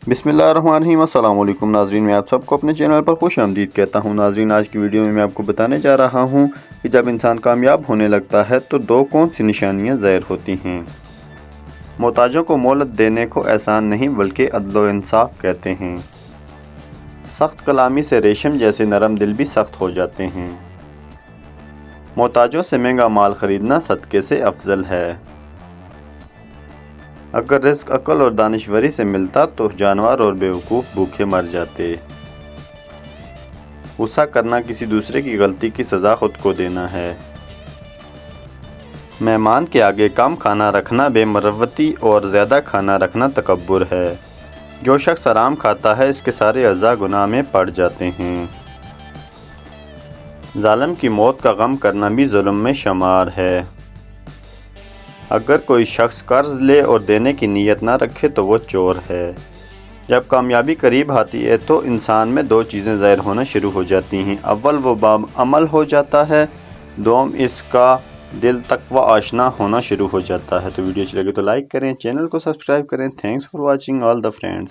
بسم اللہ الرحمن الرحیم۔ السلام علیکم ناظرین، میں آپ سب کو اپنے چینل پر خوش آمدید کہتا ہوں۔ ناظرین، آج کی ویڈیو میں آپ کو بتانے جا رہا ہوں کہ جب انسان کامیاب ہونے لگتا ہے تو دو کون سی نشانیاں ظاہر ہوتی ہیں۔ محتاجوں کو مہلت دینے کو احسان نہیں بلکہ عدل و انصاف کہتے ہیں۔ سخت کلامی سے ریشم جیسے نرم دل بھی سخت ہو جاتے ہیں۔ محتاجوں سے مہنگا مال خریدنا صدقے سے افضل ہے۔ اگر رزق عقل اور دانشوری سے ملتا تو جانور اور بیوقوف بھوکے مر جاتے۔ غصہ کرنا کسی دوسرے کی غلطی کی سزا خود کو دینا ہے۔ مہمان کے آگے کم کھانا رکھنا بے مروتی اور زیادہ کھانا رکھنا تکبر ہے۔ جو شخص حرام کھاتا ہے اس کے سارے اعضاء گناہ میں پڑ جاتے ہیں۔ ظالم کی موت کا غم کرنا بھی ظلم میں شمار ہے۔ اگر کوئی شخص قرض لے اور دینے کی نیت نہ رکھے تو وہ چور ہے۔ جب کامیابی قریب آتی ہے تو انسان میں دو چیزیں ظاہر ہونا شروع ہو جاتی ہیں۔ اول وہ باب عمل ہو جاتا ہے، دوم اس کا دل تقوی آشنا ہونا شروع ہو جاتا ہے۔ تو ویڈیو اچھی لگے تو لائک کریں، چینل کو سبسکرائب کریں۔ Thanks for watching all the friends.